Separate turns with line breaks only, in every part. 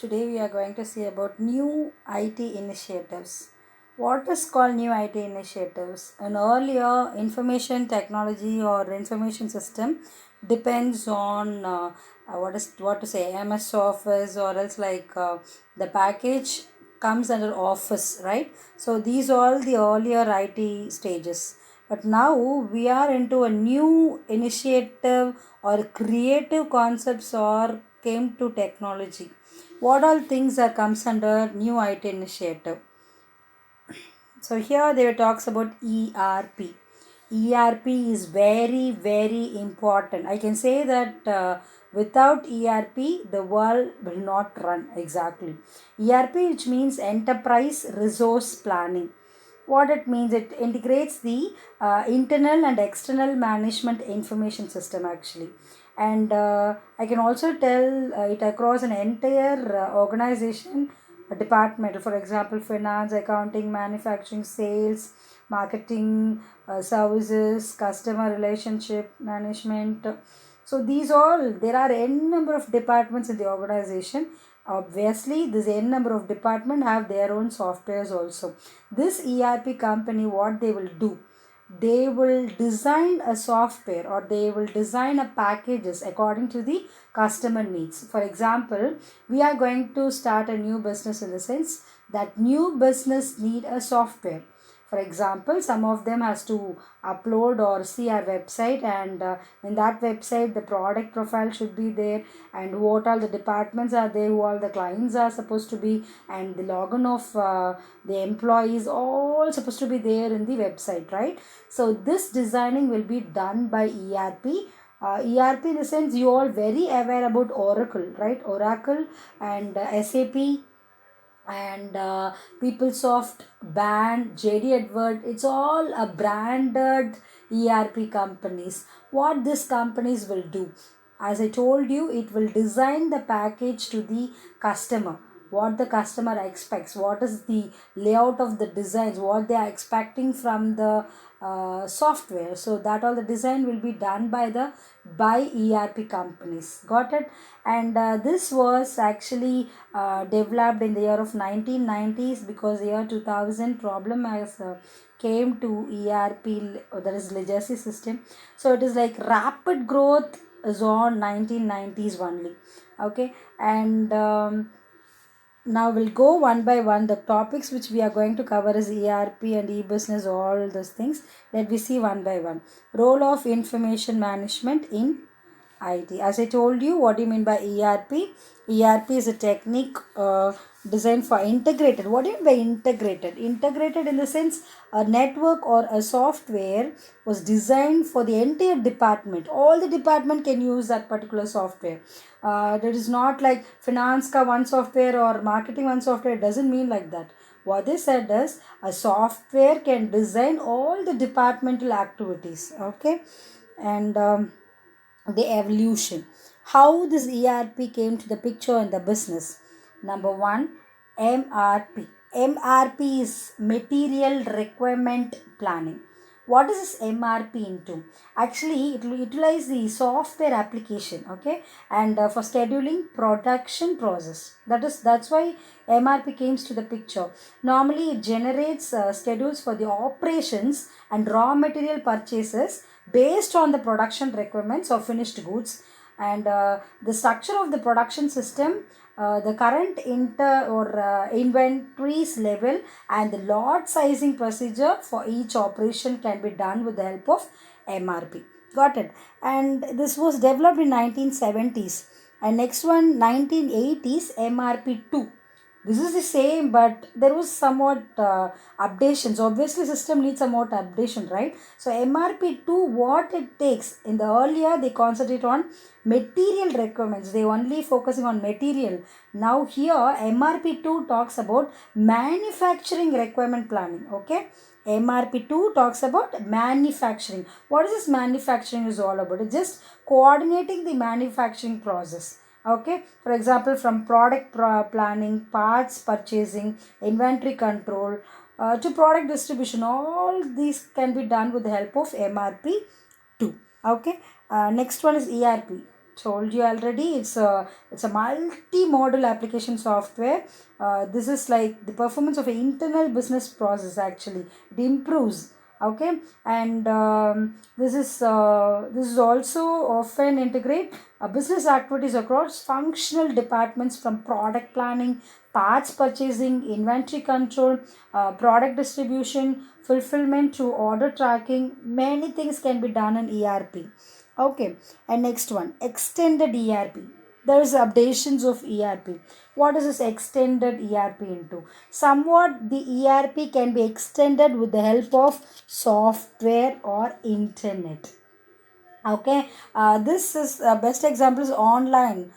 Today we are going to see about new IT initiatives. What is called new IT initiatives? An earlier information technology or information system depends on what to say MS Office or else the package comes under Office, right? So these all the earlier IT stages. But now we are into a new initiative or creative concepts or came to technology. What all things are comes under new IT initiative? So here they talks about ERP. ERP is very important. I can say that without ERP the world will not run exactly. ERP, which means enterprise resource planning. What it means, it integrates the internal and external management information system actually. And I can also tell it across an entire organization department, for example finance, accounting, manufacturing, sales, marketing, services, customer relationship management. So these all, there are n number of departments in the organization. Obviously this n number of department have their own softwares also. This ERP company, what they will do, they will design a software or they will design a packages according to the customer needs. For example, we are going to start a new business, in the sense that new business need a software. For example, some of them has to upload or see our website, and in that website the product profile should be there, and what all the departments are there, who all the clients are supposed to be, and the login of the employees all supposed to be there in the website, right? So this designing will be done by ERP. ERP, in the sense, you all very aware about Oracle, right? Oracle and SAP and PeopleSoft, Band, JD Edward. It's all a branded ERP companies. What these companies will do, as I told you, it will design the package to the customer. What the customer expects, what is the layout of the designs, what they are expecting from the software. So that all the design will be done by ERP companies. Got it? And this was actually developed in the year of 1990s, because year 2000 problem has came to ERP, that is legacy system. So it is like rapid growth is on 1990s only. Okay. And now we'll go one by one. The topics which we are going to cover is ERP and e-business, all those things. Let me see one by one. Role of information management in IT. As I told you, what do you mean by ERP? ERP is a technique designed for integrated. What do you mean by integrated? Integrated in the sense a network or a software was designed for the entire department. All the department can use that particular software. That is not like finance ka one software or marketing one software. It doesn't mean like that. What they said is a software can design all the departmental activities. Okay. And the evolution. How this ERP came to the picture in the business. Number one, MRP. MRP is Material Requirement Planning. What is this MRP into? Actually, it will utilize the software application, okay, and for scheduling production process. That's why MRP comes to the picture. Normally, it generates schedules for the operations and raw material purchases based on the production requirements of finished goods, and the structure of the production system, the current inventories level, and the lot sizing procedure for each operation can be done with the help of MRP. Got it? And this was developed in 1970s. And next one, 1980s, MRP2. This is the same, but there was somewhat updations. Obviously system needs somewhat updation, right? So MRP2, what it takes, in the earlier they concentrate on material requirements, they only focusing on material. Now here MRP2 talks about manufacturing requirement planning. Okay. MRP2 talks about manufacturing. What is this manufacturing is all about? It's just coordinating the manufacturing process. Okay. For example, from product planning, parts purchasing, inventory control, to product distribution, all these can be done with the help of MRP2. Okay. Next one is ERP. told you already, it's a multi-modal application software. This is like the performance of an internal business process. Actually, it improves. Okay, and this is also often integrate business activities across functional departments, from product planning, parts purchasing, inventory control, product distribution, fulfillment to order tracking. Many things can be done in ERP. Okay, and next one, extended ERP. There is updations of ERP. What is this extended ERP into? Somewhat the ERP can be extended with the help of software or internet. Okay, this is best example is online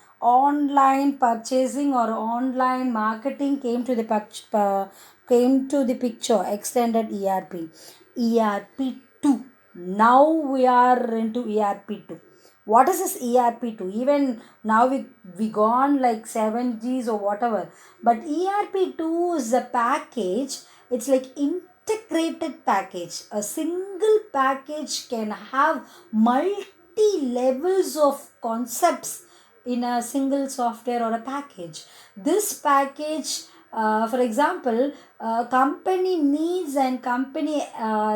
purchasing or online marketing came to the picture. Extended ERP 2. Now we are into ERP 2. What is this ERP 2? Even now we gone like 7Gs or whatever, but ERP 2 is a package. It's like integrated package. A single package can have multi levels of concepts in a single software or a package. This package, for example, company needs and company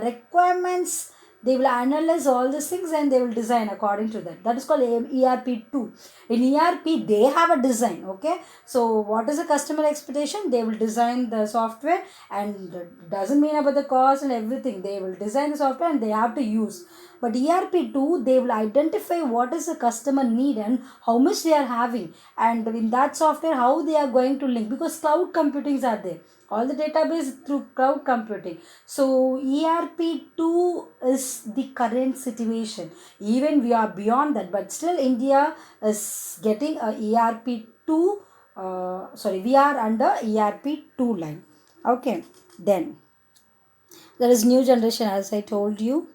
requirements, they will analyze all these things and they will design according to that. That is called ERP 2. In ERP, they have a design. Okay, so what is the customer expectation? They will design the software, and doesn't mean about the cost and everything. They will design the software and they have to use. But ERP 2, they will identify what is the customer need and how much they are having, and in that software how they are going to link, because cloud computings are there, all the database through cloud computing. So ERP 2 is the current situation. Even we are beyond that, but still India is getting a ERP 2. Sorry, we are under ERP 2 line. Okay, then there is new generation, as I told you.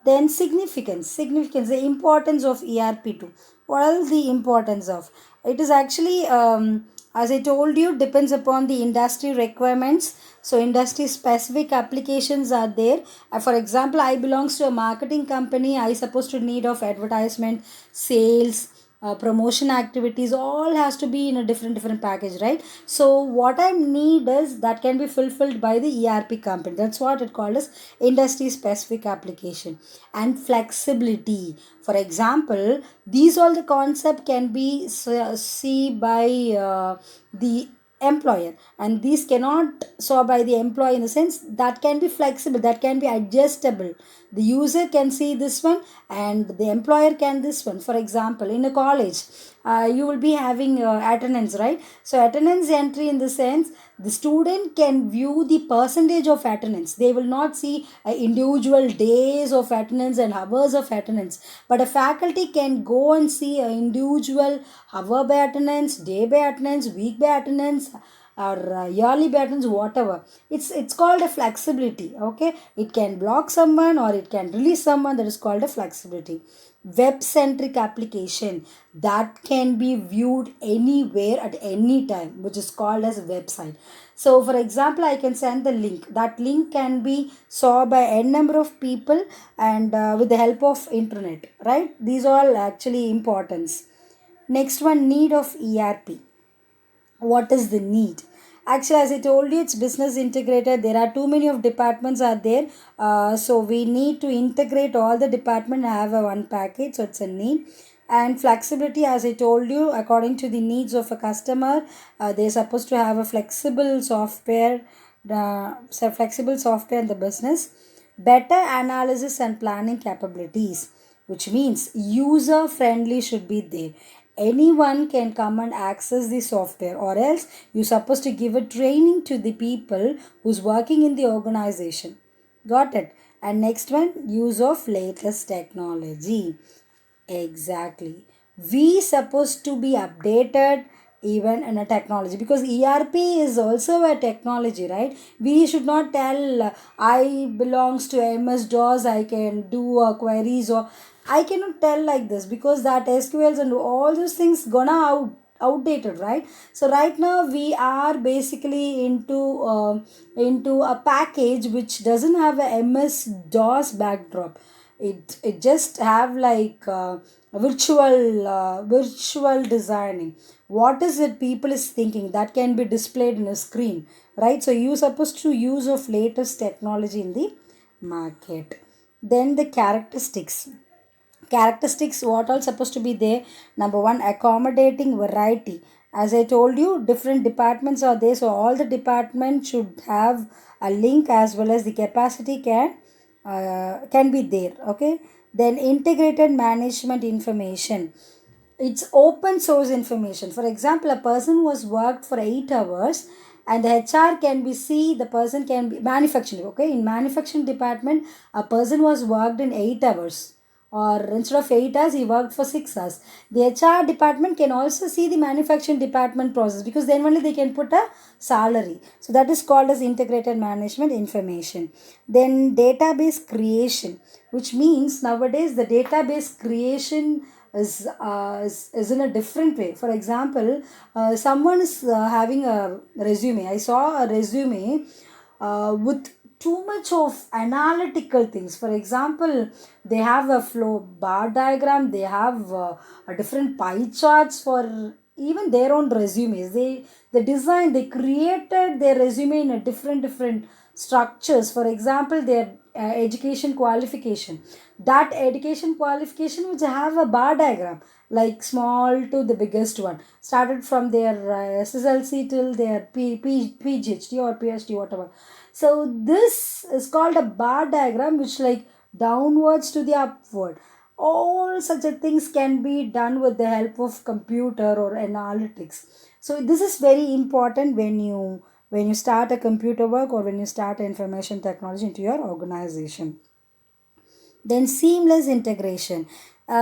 Then significance, the importance of ERP 2. What is the importance of it? Is actually, as I told you, depends upon the industry requirements. So industry specific applications are there. For example, I belongs to a marketing company. I supposed to need of advertisement, sales, promotion activities, all has to be in a different package, right? So what I need is that can be fulfilled by the ERP company. That's what it called as industry specific application. And flexibility, for example, these all the concept can be see by the employer, and these cannot saw by the employee, in the sense that can be flexible, that can be adjustable. The user can see this one and the employer can this one. For example, in a college, you will be having attendance, right? So attendance entry, in the sense the student can view the percentage of attendance. They will not see individual days of attendance and hours of attendance, but a faculty can go and see individual hour by attendance, day by attendance, week by attendance, or yearly by attendance, whatever. It's called a flexibility. Okay, it can block someone or it can release someone. That is called a flexibility. Web centric application, that can be viewed anywhere at any time, which is called as website. So for example, I can send the link. That link can be saw by n number of people, and with the help of internet, right? These all actually importance. Next one, need of ERP. What is the need? Actually, as I told you, it's business integrated. There are too many of departments are there. So we need to integrate all the department and have a one package. So it's a need. And flexibility, as I told you, according to the needs of a customer, they're supposed to have a flexible software, flexible software in the business. Better analysis and planning capabilities, which means user friendly should be there. Anyone can come and access the software, or else you're supposed to give a training to the people who's working in the organization. Got it? And next one, use of latest technology. Exactly. We supposed to be updated even in a technology, because ERP is also a technology, right? We should not tell I belongs to MS DOS, I can do queries, or I cannot tell like this, because that SQLs and all those things gonna outdated, right? So right now we are basically into a package which doesn't have a MS DOS backdrop. It just have like virtual designing. What is it people is thinking that can be displayed in a screen, right? So you supposed to use of latest technology in the market. Then the characteristics, what all supposed to be there? Number one, accommodating variety. As I told you, different departments are there, so all the departments should have a link, as well as the capacity can be there. Okay. Then integrated management information, it's open source information. For example, a person was worked for 8 hours, and the HR can be see, the person can be manufacturing. Okay, in manufacturing department, a person was worked in 8 hours, or instead of 8 hours he worked for 6 hours. The HR department can also see the manufacturing department process, because then only they can put a salary. So that is called as integrated management information. Then database creation, which means nowadays the database creation is in a different way. For example, someone is having a resume. I saw a resume with too much of analytical things. For example, they have a flow bar diagram, they have a different pie charts for even their own resumes. They created their resume in a different structures. For example, their education qualification, that education qualification which have a bar diagram, like small to the biggest one, started from their SSLC till their PhD or PhD, whatever. So this is called a bar diagram, which like downwards to the upward. All such a things can be done with the help of computer or analytics. So this is very important when you start a computer work, or when you start information technology into your organization. Then seamless integration.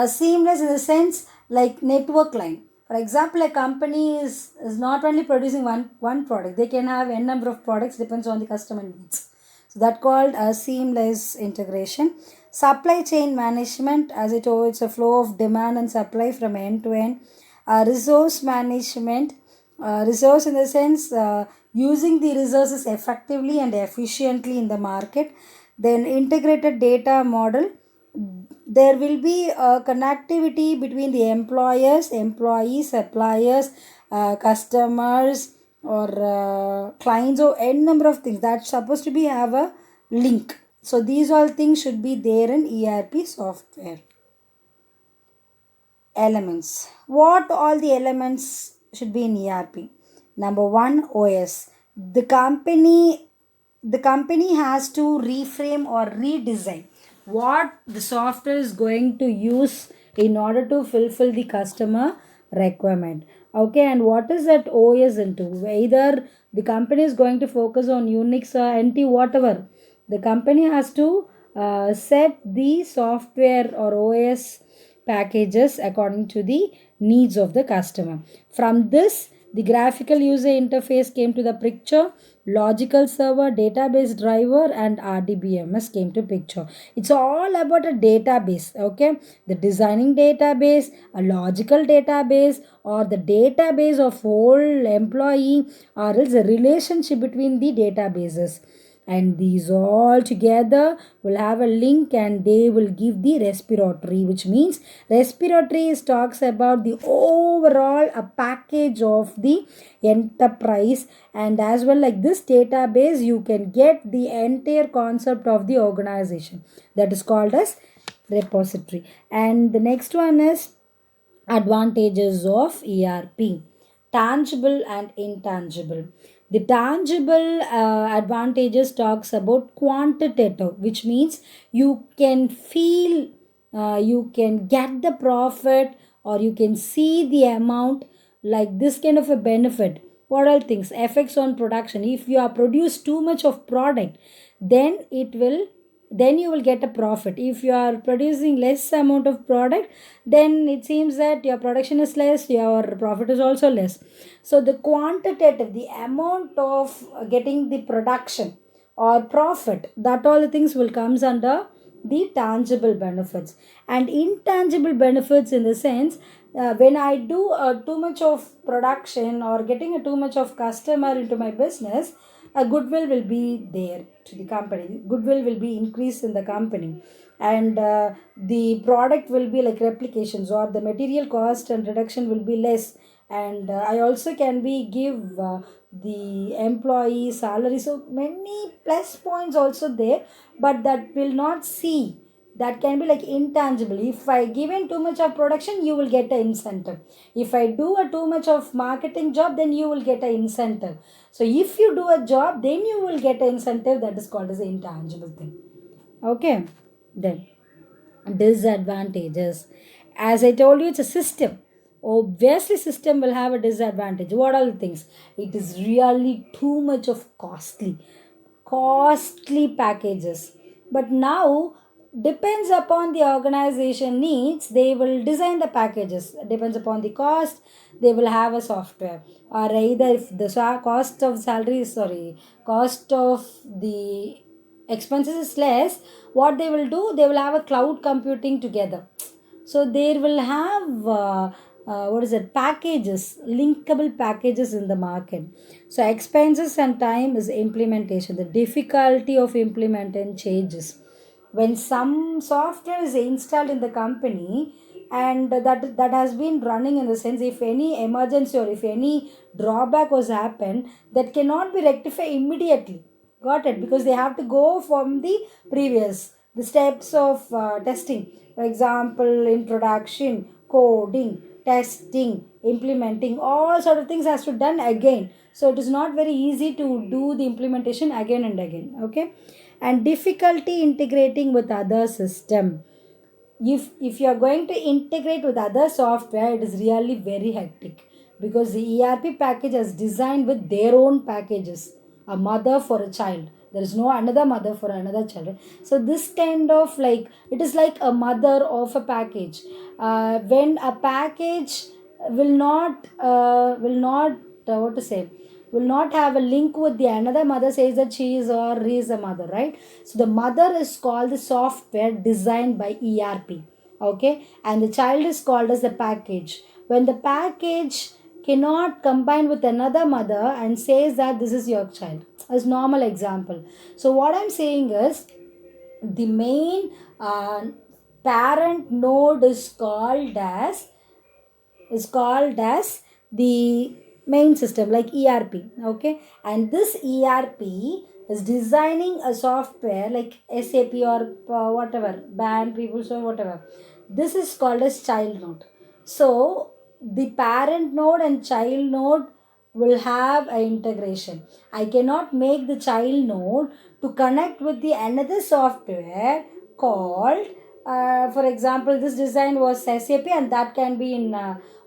Seamless in the sense like network line. For example, a company is not only producing one product, they can have n number of products, depends on the customer needs. So that called a seamless integration. Supply chain management, as it told, it's a flow of demand and supply from end to end. Resource management, resource in the sense using the resources effectively and efficiently in the market. Then integrated data model, there will be a connectivity between the employers, employees, suppliers, customers, or clients, or n number of things that's supposed to be have a link. So these all things should be there in ERP software. Elements. What all the elements should be in ERP? Number one, OS. The company has to reframe or redesign what the software is going to use in order to fulfill the customer requirement. Okay, and what is that OS into? Either the company is going to focus on Unix or NT, whatever. The company has to set the software or OS packages according to the needs of the customer. From this, the graphical user interface came to the picture, logical server, database driver, and RDBMS came to picture. It's all about a database, okay? The designing database, a logical database, or the database of whole employee, or else a relationship between the databases, and these all together will have a link, and they will give the respiratory, which means respiratory is talks about the overall a package of the enterprise. And as well, like this database, you can get the entire concept of the organization, that is called as repository. And the next one is advantages of ERP, tangible and intangible. The tangible advantages talks about quantitative, which means you can feel, you can get the profit, or you can see the amount, like this kind of a benefit. What all things? Effects on production. If you are produce too much of product, then it will, then you will get a profit. If you are producing less amount of product, then it seems that your production is less, your profit is also less. So the quantitative, the amount of getting the production or profit, that all the things will comes under the tangible benefits. And intangible benefits in the sense, when I do too much of production or getting a too much of customer into my business, a goodwill will be there to the company, goodwill will be increased in the company. and the product will be like replications, or the material cost and reduction will be less. And I also can be give the employee salary, so many plus points also there, but that will not see, that can be like intangible. If I given too much of production, you will get an incentive. If I do a too much of marketing job, then you will get an incentive. So if you do a job, then you will get an incentive, that is called as an intangible thing. Okay. Then disadvantages, as I told you, it's a system. Obviously system will have a disadvantage. What are the things? It is really too much of costly packages. But now, depends upon the organization needs, they will design the packages. Depends upon the cost, they will have a software. Or either if the cost of salary, sorry, cost of the expenses is less, what they will do, they will have a cloud computing together. So there will have what is it, packages, linkable packages in the market. So expenses and time is implementation, the difficulty of implementing changes. When some software is installed in the company, and that has been running, in the sense, if any emergency or if any drawback was happened, that cannot be rectified immediately. Got it? Because they have to go from the previous, the steps of testing. For example, introduction, coding, testing, implementing, all sort of things has to done again. So it is not very easy to do the implementation again and again. Okay. And difficulty integrating with other system. If you are going to integrate with other software, it is really very hectic, because the ERP package is designed with their own packages, a mother for a child. There is no another mother for another child. So this kind of like, it is like a mother of a package. When a package will not what to say, will not have a link with the another mother, says that she is or he is a mother, right? So the mother is called the software designed by ERP. Okay. And the child is called as the package. When the package cannot combine with another mother and says that this is your child, as normal example. So what I'm saying is, the main parent node is called as the main system, like ERP. Okay. And this ERP is designing a software like SAP or whatever band people, so whatever, this is called as child node. So the parent node and child node will have a integration. I cannot make the child node to connect with the another software called for example, this design was SAP, and that can be in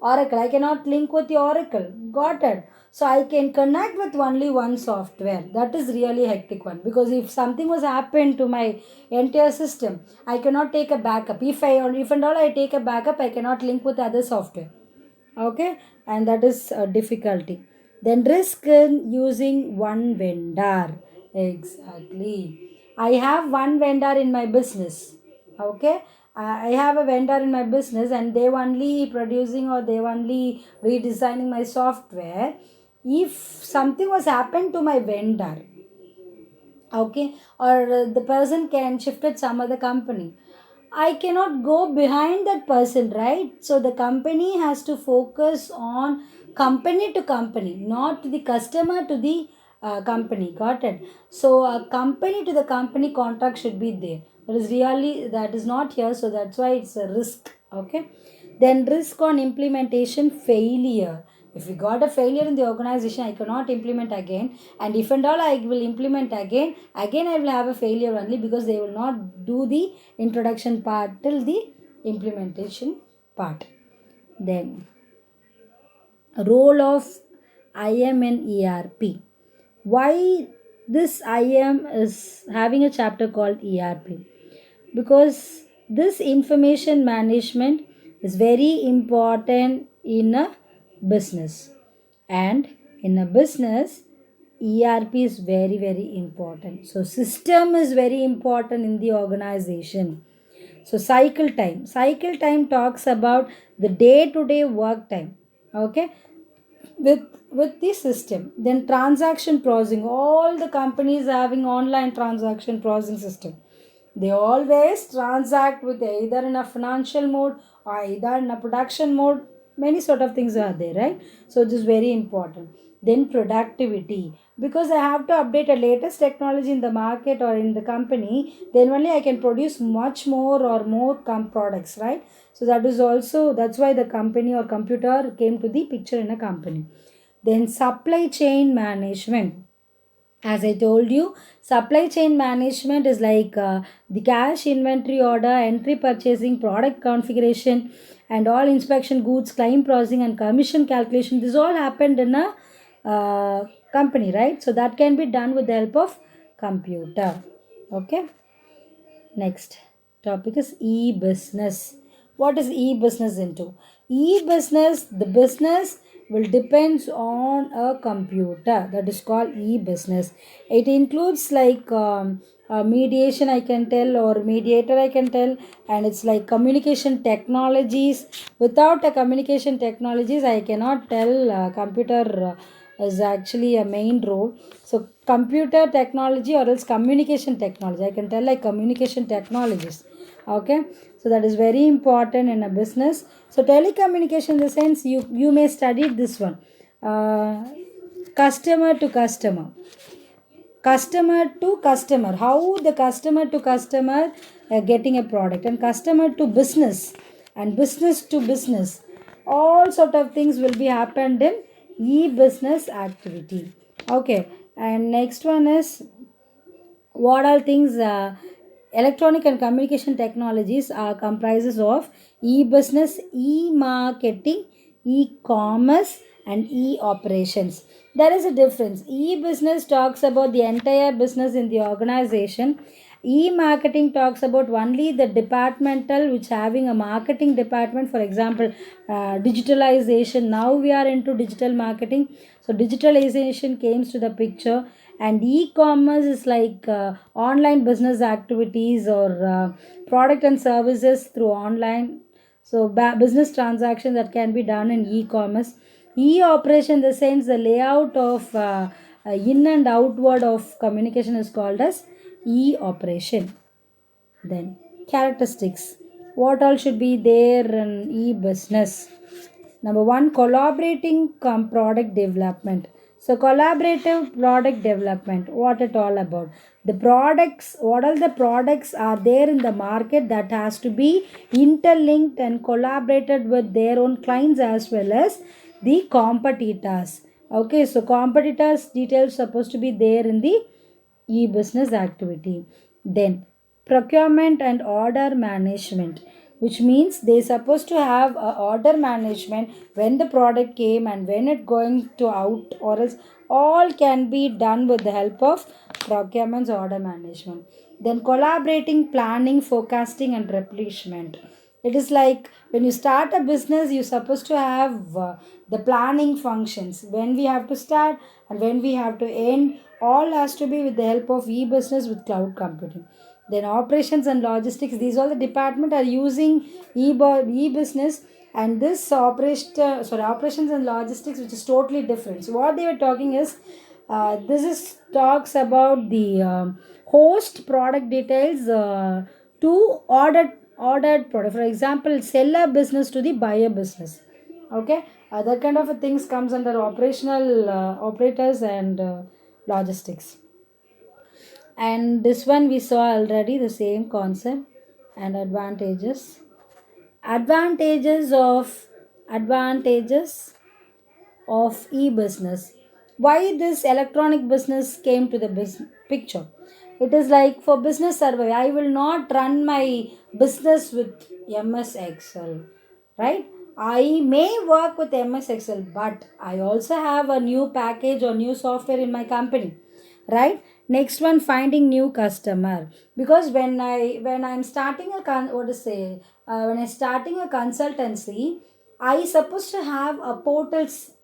Oracle. I cannot link with the Oracle. Got it? So I can connect with only one software. That is really hectic one, because if something was happened to my entire system, I cannot take a backup. If and all I take a backup, I cannot link with other software. Okay. And that is a difficulty. Then risk in using one vendor. Exactly. I have one vendor in my business. Okay. I have a vendor in my business, and they only producing or they only redesigning my software. If something was happened to my vendor, okay, or the person can shift it some other company, I cannot go behind that person, right? So the company has to focus on company to company, not the customer to the company. Got it? So a company to the company contract should be there. But is really that is not here, so that's why it's a risk. Okay. Then risk on implementation failure. If we got a failure in the organization, I cannot implement again. And if and all I will implement again I will have a failure only, because they will not do the introduction part till the implementation part. Then role of IM and ERP. Why this IM is having a chapter called ERP? Because this information management is very important in a business. And in a business, ERP is very, very important. So system is very important in the organization. So cycle time talks about the day to day work time. Okay. With the system. Then transaction processing, all the companies having online transaction processing system. They always transact with either in a financial mode or either in a production mode. Many sort of things are there, right? So this is very important. Then productivity, because I have to update a latest technology in the market or in the company, then only I can produce much more or more products, right? So that is also, that's why the company or computer came to the picture in a company. Then supply chain management, as I told you, supply chain management is like the cash, inventory, order, entry, purchasing, product configuration, and all inspection, goods, claim processing, and commission calculation. This all happened in a company, right? So that can be done with the help of computer. Okay. Next topic is e-business. What is e-business into? E-business, the business will depends on a computer. That is called e-business. It includes like mediation, I can tell, or mediator, I can tell, and it's like communication technologies. Without a communication technologies, I cannot tell computer is actually a main role. So computer technology or else communication technology, I can tell like communication technologies. Okay, so that is very important in a business. So telecommunication, in the sense, you may study this one, uh, customer to customer, customer to customer, how the customer to customer getting a product, and customer to business, and business to business, all sort of things will be happened in e-business activity. Okay, and next one is, what all things electronic and communication technologies are comprises of e-business, e-marketing, e-commerce, and e-operations. There is a difference. E-business talks about the entire business in the organization. E-marketing talks about only the departmental which having a marketing department. For example, digitalization, now we are into digital marketing, so digitalization comes to the picture. And e-commerce is like online business activities or product and services through online, so business transaction that can be done in e-commerce. E-operation, the sense the layout of in and outward of communication is called as e-operation. Then characteristics. What all should be there in e-business? Number one, collaborating product development. So collaborative product development, what it all about? The products, what all the products are there in the market that has to be interlinked and collaborated with their own clients as well as the competitors. Okay, so competitors details supposed to be there in the e-business activity. Then procurement and order management, which means they supposed to have a order management when the product came and when it going to out, or else all can be done with the help of procurement order management. Then collaborating planning, forecasting, and replenishment. It is like when you start a business, you're supposed to have the planning functions, when we have to start and when we have to end, all has to be with the help of e-business with cloud computing. Then operations and logistics, these all the department are using e-business, and this operations and logistics, which is totally different. So what they were talking is, this is talks about the host product details to ordered product. For example, seller business to the buyer business. Okay, that kind of a things comes under operational operators and logistics. And this one we saw already the same concept. And advantages, advantages of advantages of e-business. Why this electronic business came to the picture? It is like for business survey, I will not run my business with MS Excel, right? I may work with MS Excel, but I also have a new package or new software in my company, right? Next one, finding new customer, because when I'm starting a what to say, when I starting a consultancy, I supposed to have a portals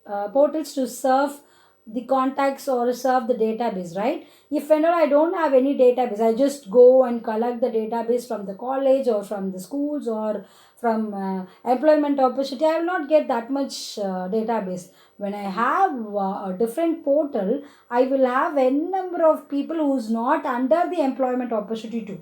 to serve the contacts or serve the database, right? If whenever I don't have any database, I just go and collect the database from the college or from the schools or from employment opportunity, I will not get that much database. When I have a different portal, I will have n number of people who's not under the employment opportunity too,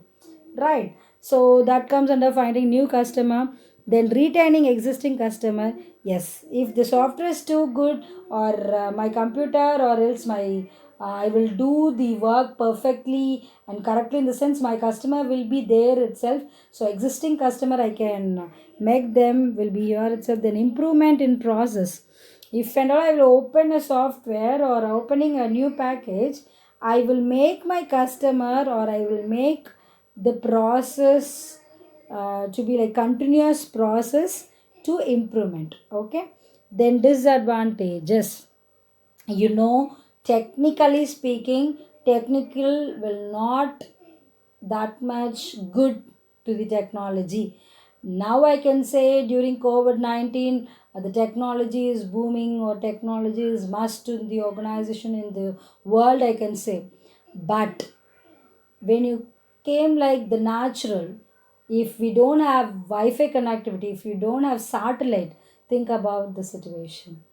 right? So that comes under finding new customer, then retaining existing customer. Yes, if the software is too good, or my computer, or else my I will do the work perfectly and correctly, in the sense my customer will be there itself. So existing customer I can make them will be here itself. Then improvement in process. If and all I will open a software or opening a new package, I will make my customer, or I will make the process to be like continuous process to improvement. Okay. Then disadvantages. You know, technically speaking, technical will not that much good to the technology. Now I can say during COVID-19, the technology is booming, or technology is must in the organization, in the world, I can say. But when you came like the natural, if we don't have Wi-Fi connectivity, if you don't have satellite, think about the situation.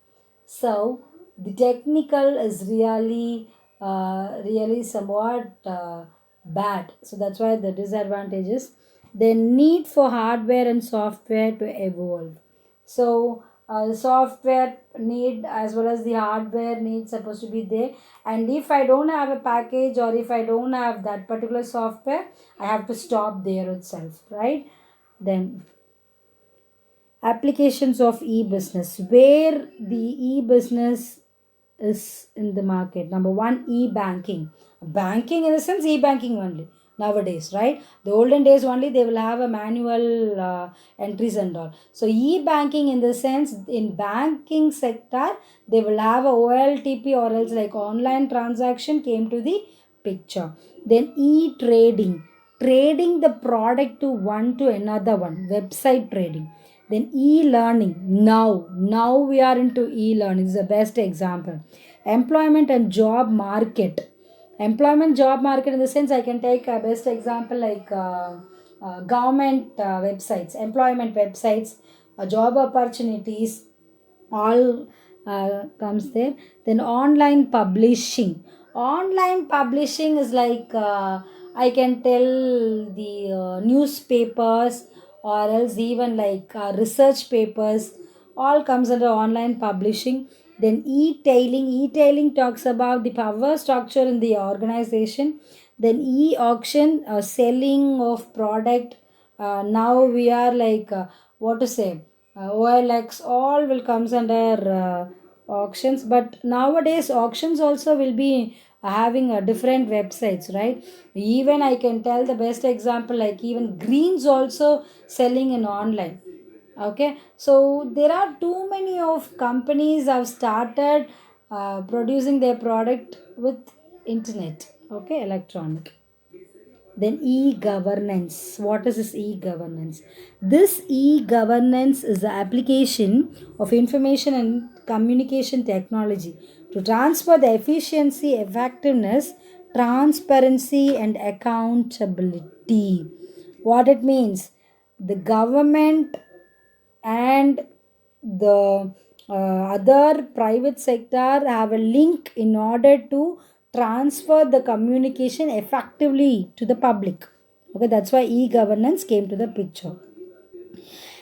So the technical is really somewhat bad. So that's why the disadvantages. The need for hardware and software to evolve. So the software need as well as the hardware need supposed to be there. And if I don't have a package, or if I don't have that particular software, I have to stop there itself, right? Then applications of e-business, where the e-business is in the market. Number one, e-banking. Banking in the sense e-banking only nowadays, right? The olden days only they will have a manual entries and all. So e-banking in the sense, in banking sector, they will have a OLTP, or else like online transaction came to the picture. Then e-trading, trading the product to one to another one, website trading. Then e-learning. Now we are into e-learning. This is the best example. Employment and job market. Employment job market in the sense, I can take a best example like government websites, employment websites, job opportunities, all comes there. Then online publishing is like I can tell the newspapers, or else even like research papers, all comes under online publishing. Then e-tailing talks about the power structure in the organization. Then e-auction, selling of product. Now we are like what to say, OLX, all will comes under auctions. But nowadays auctions also will be having different websites, right? Even I can tell the best example, like even greens also selling in online. Okay, so there are too many of companies have started producing their product with internet. Okay, electronic. Then e-governance. What is this e-governance? This e-governance is the application of information and communication technology to transfer the efficiency, effectiveness, transparency, and accountability. What it means? The government and the other private sector have a link in order to transfer the communication effectively to the public. Okay, that's why e-governance came to the picture.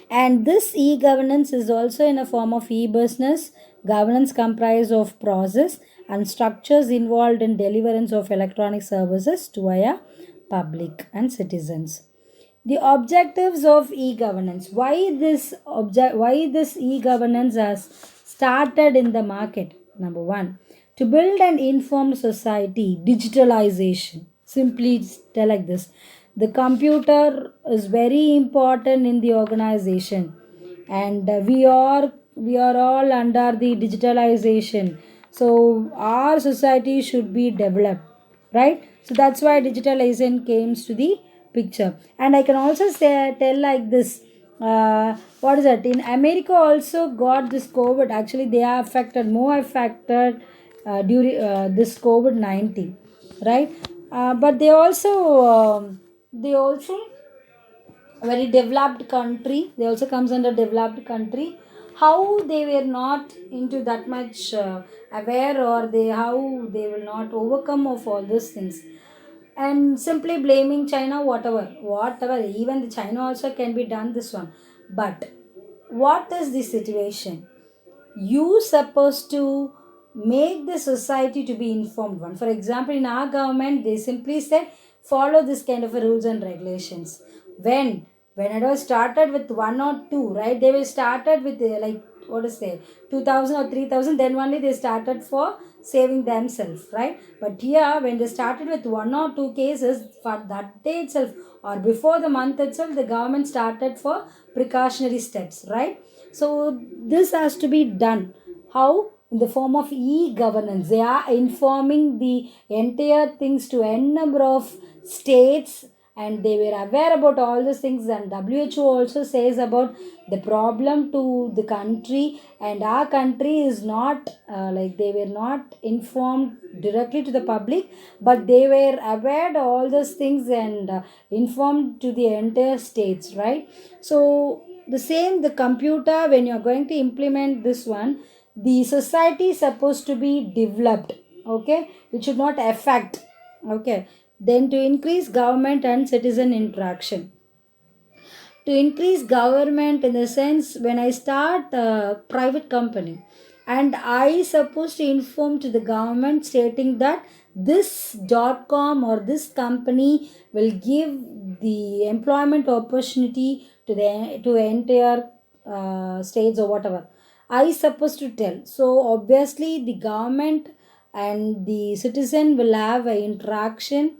And this e-governance is also in a form of e-business. Governance comprise of process and structures involved in deliverance of electronic services to via public and citizens. The objectives of e-governance. Why this e-governance has started in the market? Number one, to build an informed society, digitalization. Simply tell like this. The computer is very important in the organization, and we are all under the digitalization. So our society should be developed, right? So that's why digitalization comes to the picture. And I can also say tell like this, what is that, in America also got this COVID. Actually they are affected, more affected during this COVID-19, right? But they also a very developed country, they also comes under developed country, how they were not into that much aware, or they how they will not overcome of all these things, and simply blaming China, whatever, even the China also can be done this one. But what is the situation? You supposed to make the society to be informed one. For example, in our government, they simply said follow this kind of a rules and regulations. When it was started with one or two, right? They were started with like what is say 2000 or 3000. Then only they started for saving themselves, right? But here, when they started with one or two cases for that day itself or before the month itself, the government started for precautionary steps, right? So this has to be done. How? In the form of e-governance. They are informing the entire things to n number of states, and they were aware about all these things, and WHO also says about the problem to the country, and our country is not like they were not informed directly to the public, but they were aware of all these things and informed to the entire states, right? So the same, the computer, when you're going to implement this one, the society is supposed to be developed, okay? It should not affect, okay? Then to increase government and citizen interaction, to increase government in the sense, when I start a private company and I supposed to inform to the government stating that this dot com or this company will give the employment opportunity to the to entire states or whatever, I supposed to tell. So obviously the government and the citizen will have an interaction,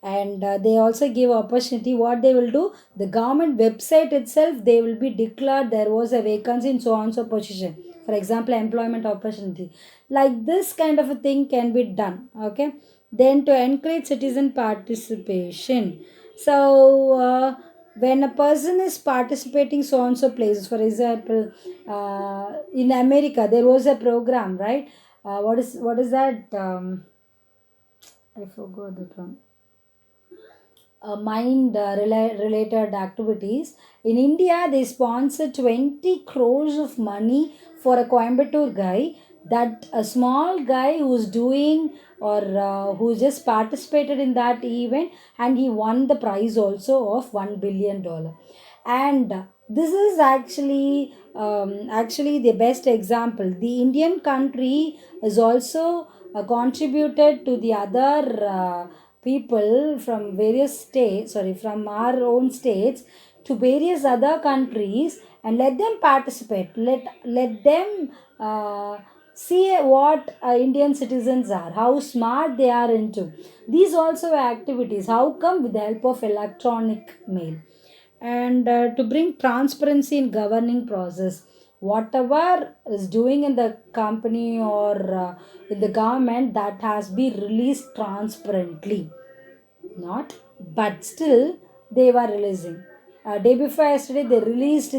and they also give opportunity. What they will do, the government website itself, they will be declared there was a vacancy in so and so position, for example employment opportunity, like this kind of a thing can be done, okay? Then to encourage citizen participation, so when a person is participating so and so places, for example in America there was a program, right? What is that, I forgot the term, mind related activities. In India, they sponsor 20 crores of money for a Coimbatore guy. That a small guy who's doing or who just participated in that event, and he won the prize also of $1 billion. And this is actually the best example. The Indian country is also contributed to the other people from various states, sorry, from our own states to various other countries, and let them participate, let them see what Indian citizens are, how smart they are into these also activities. How come? With the help of electronic mail. And to bring transparency in governing process, whatever is doing in the company or in the government, that has been released transparently, not, but still they were releasing. Day before yesterday they released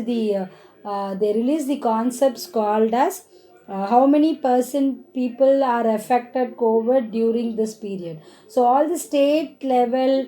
the concepts called as how many percent people are affected COVID during this period. So all the state level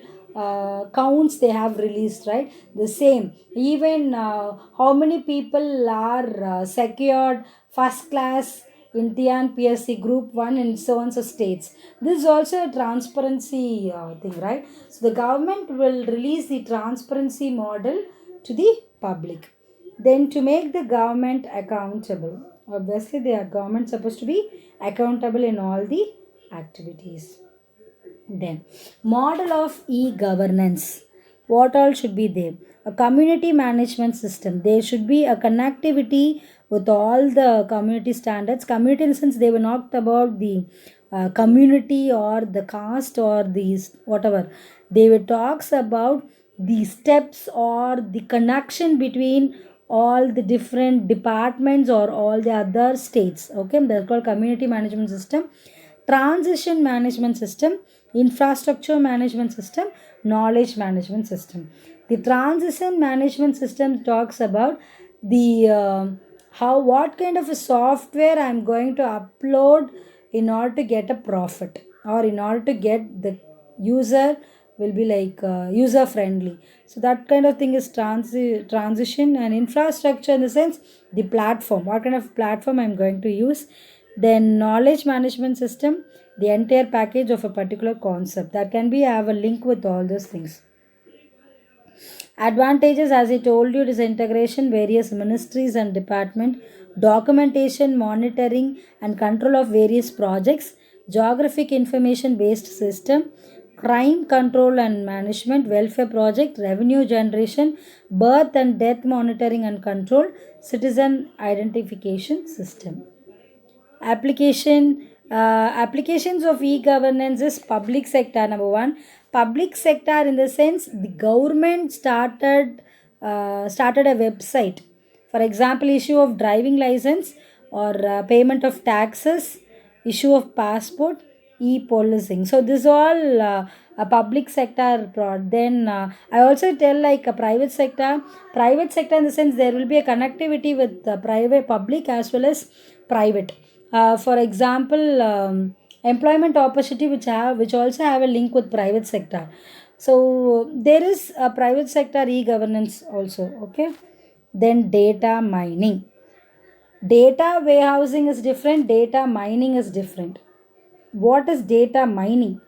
counts they have released, right? The same, even how many people are secured first class in TNPSC Group 1 in so and so states. This is also a transparency thing, right? So the government will release the transparency model to the public. Then to make the government accountable. Obviously, the government supposed to be accountable in all the activities. Then, model of e-governance. What all should be there? A community management system. There should be a connectivity with all the community standards. Community in the sense they were not about the community or the caste or these whatever. They were talks about the steps or the connection between all the different departments or all the other states. Okay, that's called community management system. Transition management system, infrastructure management system, knowledge management system. The transition management system talks about the how, what kind of a software I'm going to upload in order to get a profit, or in order to get the user will be like user friendly. So that kind of thing is transition. And infrastructure in the sense the platform, what kind of platform I'm going to use. Then knowledge management system, the entire package of a particular concept that can be have a link with all those things. Advantages, as I told you, is integration, various ministries and department, documentation, monitoring, and control of various projects, geographic information based system, crime control and management, welfare project, revenue generation, birth and death monitoring and control, citizen identification system. Applications of e-governance is public sector. Number one, public sector in the sense the government started a website. For example, issue of driving license or payment of taxes, issue of passport, e-policing. So this all a public sector prod. Then I also tell like a private sector. Private sector in the sense there will be a connectivity with the private, public as well as private. For example, employment opportunity which also have a link with private sector. So there is a private sector e-governance also. Okay. Then data mining. Data warehousing is different. Data mining is different. What is data mining?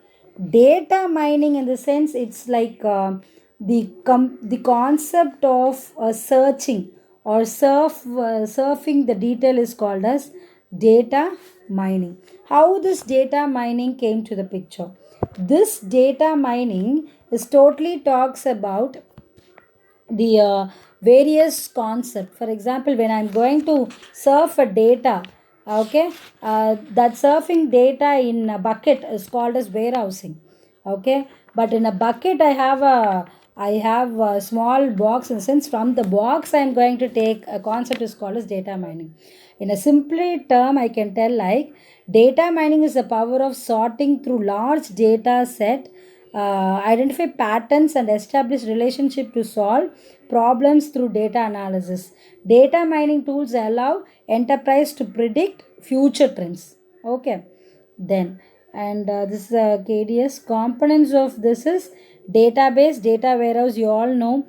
Data mining in the sense it's like the concept of searching or surfing the detail is called as data mining. How this data mining came to the picture? This data mining is totally talks about the various concept. For example, when I'm going to surf a data, okay, that surfing data in a bucket is called as warehousing. Okay, but in a bucket I have a small box, in the sense from the box I'm going to take a concept is called as data mining. In a simple term I can tell like data mining is the power of sorting through large data set, identify patterns and establish relationship to solve problems through data analysis. Data mining tools allow enterprise to predict future trends. Okay, then and this is KDS. Components of this is database, data warehouse. You all know,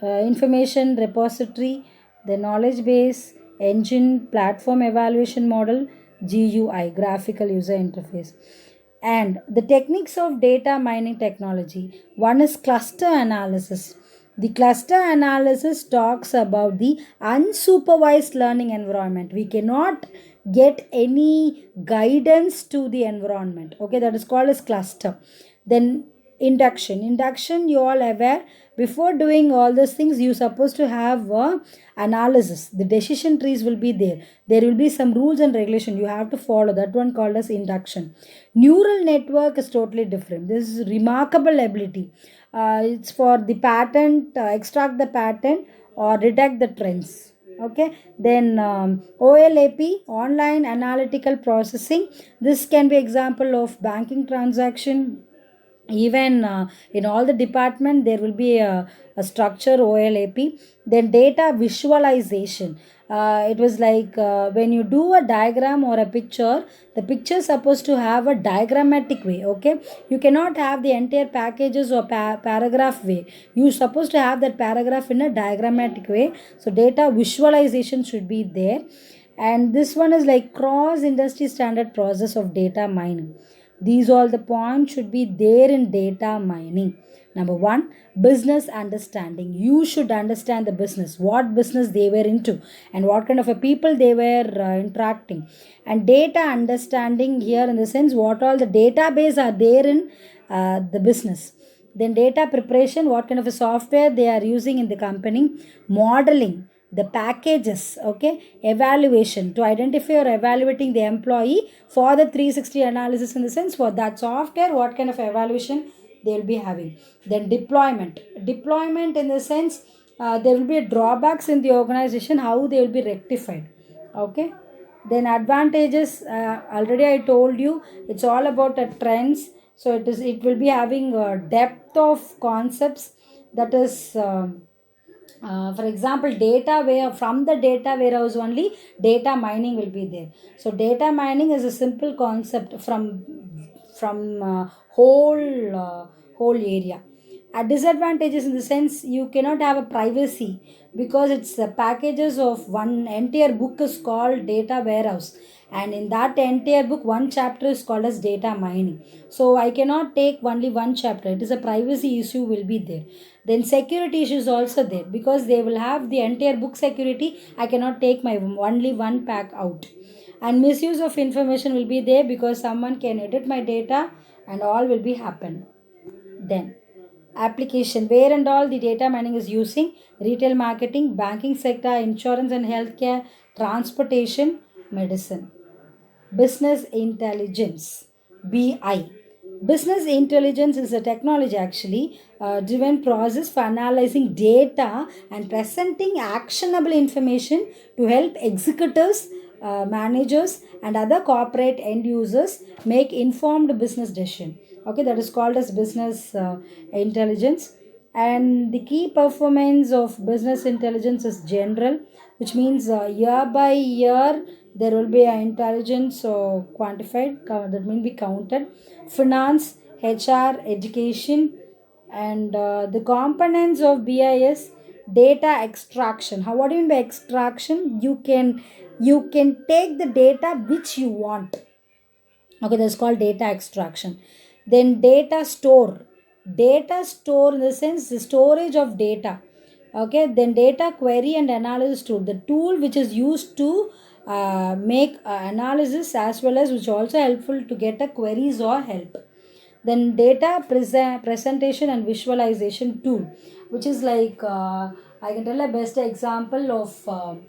information repository, the knowledge base, engine, platform evaluation model, GUI, graphical user interface. And the techniques of data mining technology. One is cluster analysis. The cluster analysis talks about the unsupervised learning environment. We cannot get any guidance to the environment. Okay, that is called as cluster. Then induction, you all aware, before doing all those things you supposed to have a analysis. The decision trees will be there will be some rules and regulation you have to follow, that one called as induction. Neural network is totally different. This is remarkable ability. It's for the pattern, extract the pattern or detect the trends. Okay, then OLAP, online analytical processing. This can be example of banking transaction. Even in all the department there will be a structure OLAP. Then data visualization, it was like when you do a diagram or a picture, the picture is supposed to have a diagrammatic way. Okay, you cannot have the entire packages or paragraph way. You supposed to have that paragraph in a diagrammatic way. So data visualization should be there. And this one is like cross industry standard process of data mining. These all the points should be there in data mining. Number one, business understanding. You should understand the business, what business they were into, and what kind of a people they were interacting. And data understanding here in the sense what all the database are there in the business. Then data preparation, what kind of a software they are using in the company. Modeling, the packages. Okay, evaluation, to identify or evaluating the employee for the 360 analysis, in the sense for that software what kind of evaluation they will be having. Then deployment in the sense there will be drawbacks in the organization, how they will be rectified. Okay, then advantages, already I told you, it's all about the trends. So it will be having a depth of concepts, that is for example, from the data warehouse only data mining will be there. So data mining is a simple concept from whole whole area. A disadvantages in the sense you cannot have a privacy because it's the packages of one entire book is called data warehouse, and in that entire book one chapter is called as data mining. So I cannot take only one chapter. It is a privacy issue will be there. Then security issues also there because they will have the entire book security. I cannot take my only one pack out. And misuse of information will be there because someone can edit my data and all will be happen. Then application where and all the data mining is using: retail, marketing, banking sector, insurance and healthcare, transportation, medicine. Business intelligence, BI. Business intelligence is a technology actually driven process for analyzing data and presenting actionable information to help executives, managers, and other corporate end users make informed business decision. Okay, that is called as business intelligence. And the key performance of business intelligence is general, which means year by year there will be an intelligence quantified, that means be counted. Finance, HR, education, and the components of BIS: data extraction. How, what do you mean by extraction? You can take the data which you want. Okay, that's called data extraction. Then data store in the sense the storage of data. Okay, then data query and analysis tool, the tool which is used to make analysis as well as which also helpful to get a queries or help. Then data presentation and visualization tool, which is like I can tell a best example of um,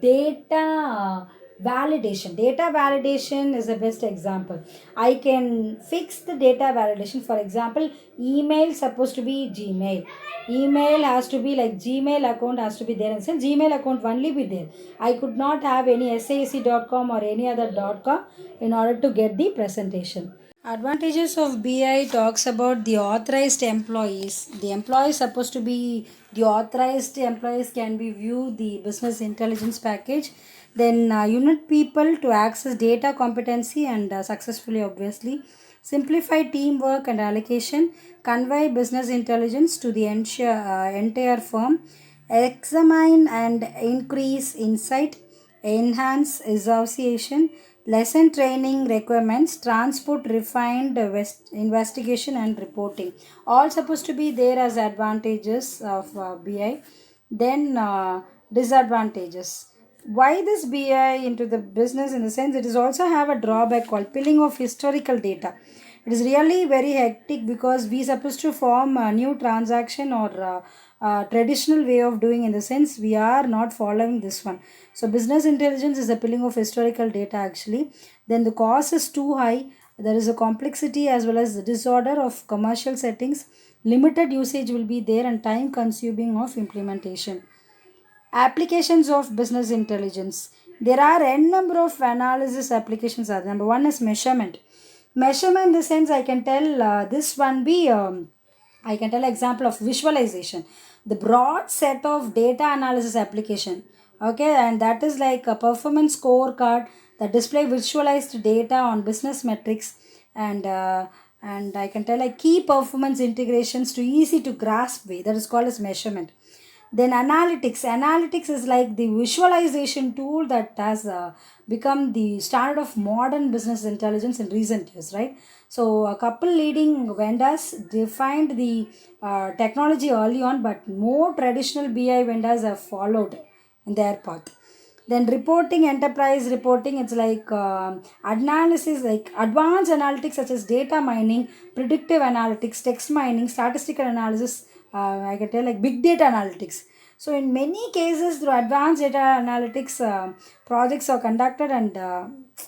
data validation is the best example. I can fix the data validation. For example, email supposed to be Gmail. Email has to be like Gmail account has to be there, and since Gmail account only be there, I could not have any sac.com or any other .com in order to get the presentation. Advantages of BI talks about the authorized employees. The employees supposed to be the authorized employees can be view the business intelligence package. Then unit people to access data competency and successfully obviously. Simplify teamwork and allocation. Convey business intelligence to the entire firm. Examine and increase insight. Enhance association. Lesson training requirements, transport, refined investigation and reporting. All supposed to be there as advantages of BI. Then disadvantages. Why this BI into the business? In the sense it is also have a drawback called pilling of historical data. It is really very hectic because we supposed to form a new transaction or traditional way of doing, in the sense we are not following this one. So business intelligence is the pilling of historical data actually. Then the cost is too high. There is a complexity as well as the disorder of commercial settings. Limited usage will be there and time consuming of implementation. Applications of business intelligence. There are n number of analysis applications. Are number one is measurement. Measurement in the sense I can tell this one be I can tell example of visualization. The broad set of data analysis application. Okay, and that is like a performance scorecard that display visualized data on business metrics, and I can tell like key performance integrations to easy to grasp way, that is called as measurement. Then analytics is like the visualization tool that has become the standard of modern business intelligence in recent years, right? So a couple leading vendors defined the technology early on, but more traditional BI vendors have followed in their path. Then reporting, enterprise reporting, it's like analysis, like advanced analytics such as data mining, predictive analytics, text mining, statistical analysis, I can tell like big data analytics. So in many cases through advanced data analytics projects are conducted and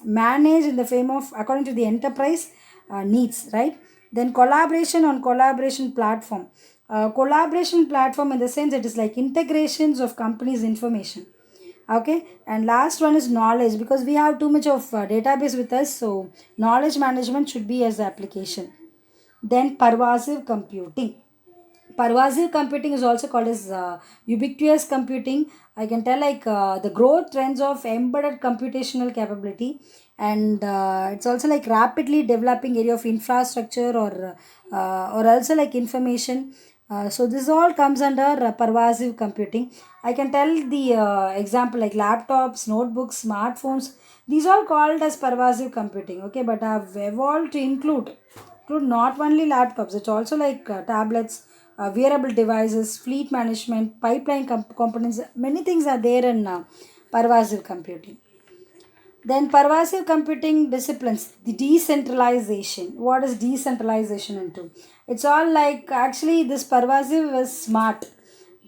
managed in the frame of according to the enterprise needs, right? Then collaboration platform. Collaboration platform in the sense it is like integrations of companies information. Okay, and last one is knowledge, because we have too much of database with us, so knowledge management should be as application. Then pervasive computing. Pervasive computing is also called as ubiquitous computing. I can tell like the growth trends of embedded computational capability, and it's also like rapidly developing area of infrastructure or also like information. So this all comes under pervasive computing. I can tell the example like laptops, notebooks, smartphones. These all called as pervasive computing. Okay, but have evolved to include not only laptops. It's also like tablets, wearable devices, fleet management, pipeline components. Many things are there in pervasive computing. Then pervasive computing disciplines, the decentralization. What is decentralization into? It's all like actually this pervasive is smart.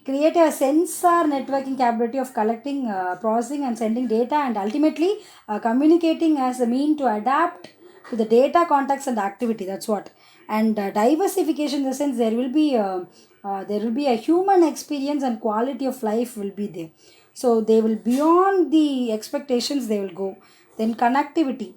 Create a sensor networking capability of collecting, processing and sending data, and ultimately communicating as a mean to adapt to the data context and activity. That's what. And diversification in the sense there will be a human experience and quality of life will be there. So they will beyond the expectations they will go. Then connectivity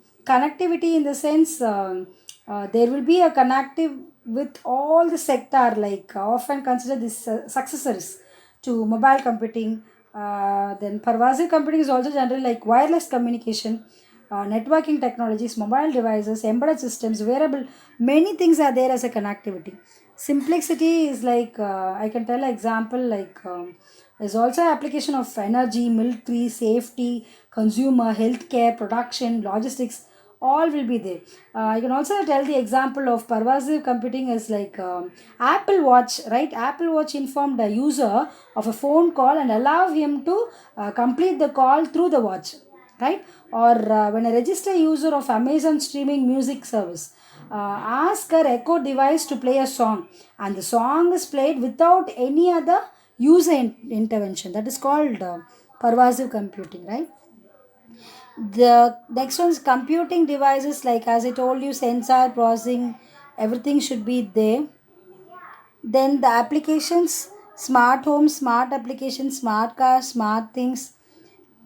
in the sense there will be a connective with all the sector, like often consider this successors to mobile computing. Then pervasive computing is also generally like wireless communication, networking technologies, mobile devices, embedded systems, wearable. Many things are there as a connectivity. Simplicity is like I can tell an example like there's also application of energy, military, safety, consumer, healthcare, production, logistics. All will be there. I can also tell the example of pervasive computing is like Apple Watch, right? Apple Watch informed a user of a phone call and allow him to complete the call through the watch, right? Or when a registered user of Amazon streaming music service ask her Echo device to play a song, and the song is played without any other user intervention. That is called pervasive computing, right? The next one is computing devices, like as I told you, sensor processing, everything should be there. Then the applications, smart home, smart applications, smart cars, smart things.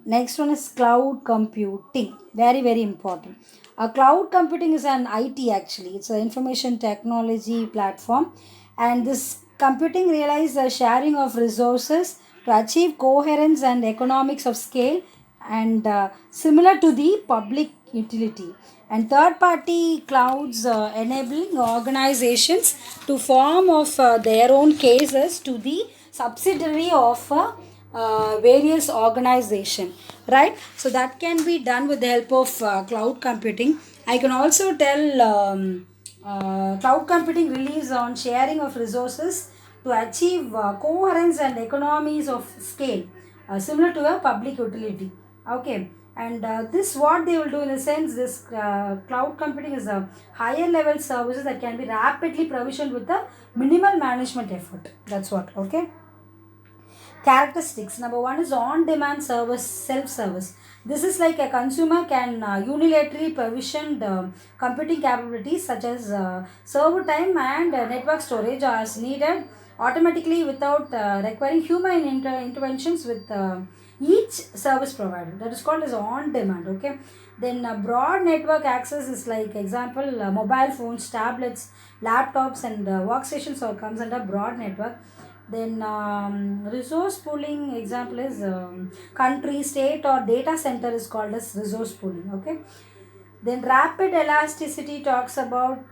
Next one is cloud computing. Very, very important. Cloud computing is an IT actually. It's an information technology platform. And this computing realizes the sharing of resources to achieve coherence and economics of scale, and similar to the public utility. And third party clouds enabling organizations to form of their own cases to the subsidiary of various organization, right? So that can be done with the help of cloud computing. I can also tell cloud computing relies on sharing of resources to achieve coherence and economies of scale, similar to a public utility. Okay, and this what they will do in a sense, this cloud computing is a higher level services that can be rapidly provisioned with a minimal management effort. That's what. Okay. Characteristics. Number one is on demand service, self service. This is like a consumer can unilaterally provision computing capabilities such as server time and network storage as needed automatically without requiring human interventions with each service provider. That is called as on demand. Okay. Then broad network access is like example mobile phones, tablets, laptops and workstations or comes under broad network. Then resource pooling example is country, state or data center is called as resource pooling. Okay. Then rapid elasticity talks about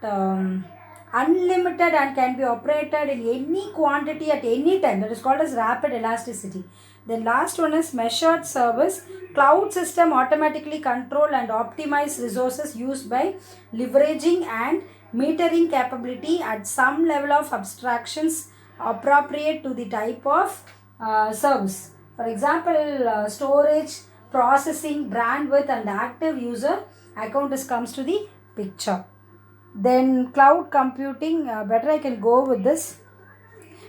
unlimited and can be operated in any quantity at any time. That is called as rapid elasticity. Then last one is measured service. Cloud system automatically control and optimize resources used by leveraging and metering capability at some level of abstractions appropriate to the type of service. For example, storage, processing, bandwidth and active user account is comes to the picture. Then cloud computing, better I can go with this.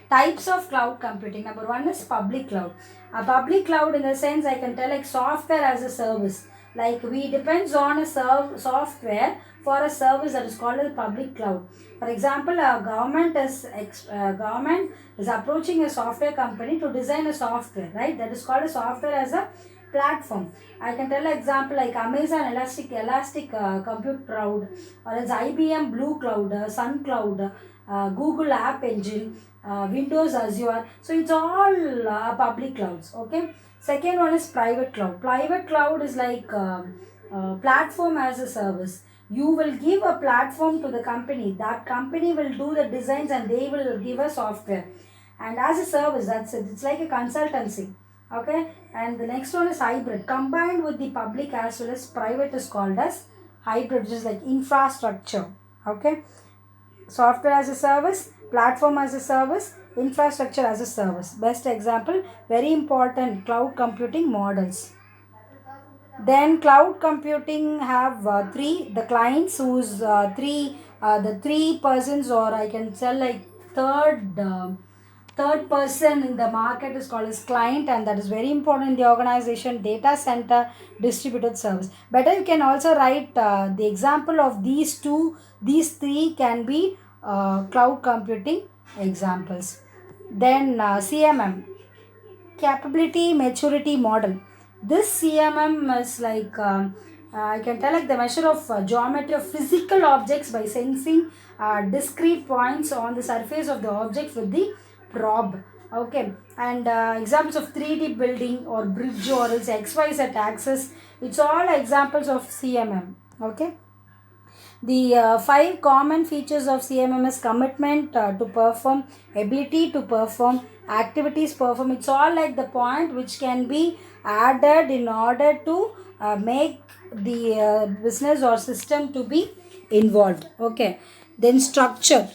Types of cloud computing. Number one is public cloud. A public cloud in the sense I can tell like software as a service. Like we depends on a software for a service that is called a public cloud. For example, a government is approaching a software company to design a software, right? That is called a software as a platform. I can tell an example like Amazon Elastic Compute Cloud, or as IBM Blue Cloud, Sun Cloud, Google App Engine, Windows Azure. So it's all public clouds. Okay. Second one is private cloud. Private cloud is like platform as a service. You will give a platform to the company. That company will do the designs and they will give a software. And as a service, that's it. It's like a consultancy. Okay. And the next one is hybrid. Combined with the public as well as private is called as hybrid, which is like infrastructure. Okay. Software as a service, platform as a service, infrastructure as a service. Best example, very important, cloud computing models. Then cloud computing have three, the clients who's the three persons, or I can tell like third person in the market is called as client, and that is very important in the organization. Data center, distributed service. Better you can also write the example of these three can be cloud computing examples. Then CMM, capability maturity model. This CMM is like I can tell like the measure of geometry of physical objects by sensing discrete points on the surface of the object with the probe. Okay, and examples of 3D building or bridge or else XYZ axis. It's all examples of CMM. Okay. The five common features of CMM is commitment to perform, ability to perform, activities perform. It's all like the point which can be added in order to make the business or system to be involved. Okay. Then structure.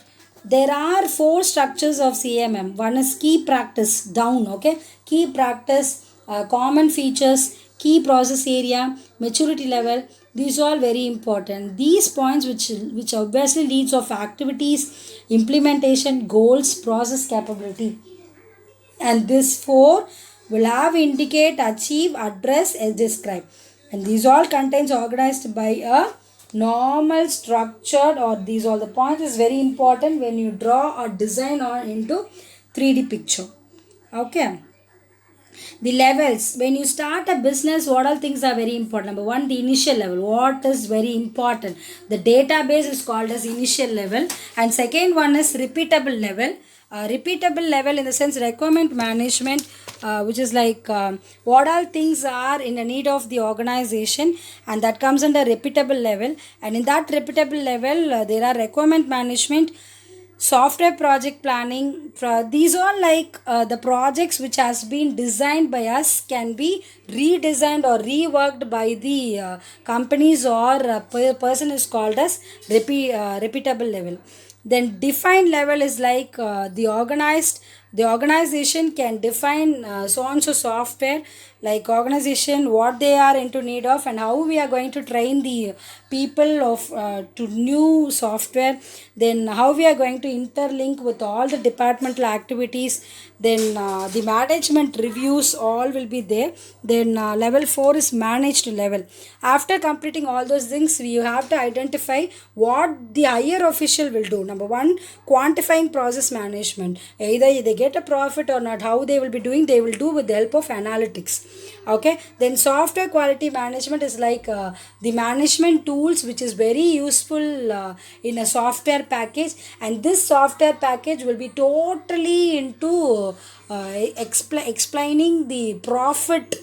There are four structures of CMM. One is key practice down. Okay. Key practice, common features, key process area, maturity level. These are all very important. These points which obviously leads of activities, implementation, goals, process capability. And this four will have indicate, achieve, address, as describe. And these all contains organized by a normal structured, or these all the points is very important when you draw or design on into 3D picture. Okay. The levels, when you start a business, what all things are very important? Number one, the initial level. What is very important? The database is called as initial level, and second one is repeatable level. Repeatable level in the sense requirement management, which is like what all things are in the need of the organization, and that comes under repeatable level. And in that repeatable level, there are requirement management, software project planning. These are like the projects which has been designed by us can be redesigned or reworked by the companies, or person is called as repeatable level. Then defined level is like the organization can define so on so software, like organization what they are into need of, and how we are going to train the people of to new software. Then how we are going to interlink with all the departmental activities. Then the management reviews all will be there. Then level 4 is managed level. After completing all those things, we have to identify what the higher official will do. Number one, quantifying process management. Either they get a profit or not, how they will be doing, they will do with the help of analytics. Okay. Then software quality management is like the management tools which is very useful in a software package, and this software package will be totally into explaining the profit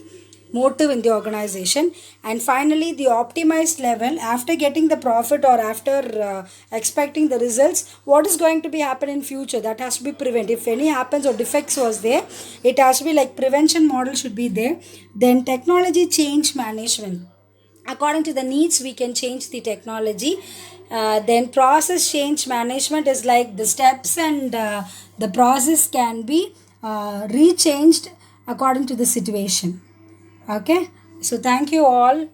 motive in the organization. And finally, the optimized level, after getting the profit or after expecting the results, what is going to be happen in future, that has to be prevented. If any happens or defects was there, it has to be like prevention model should be there. Then technology change management, according to the needs we can change the technology. Then process change management is like the steps, and the process can be rechanged according to the situation. Okay, so thank you all.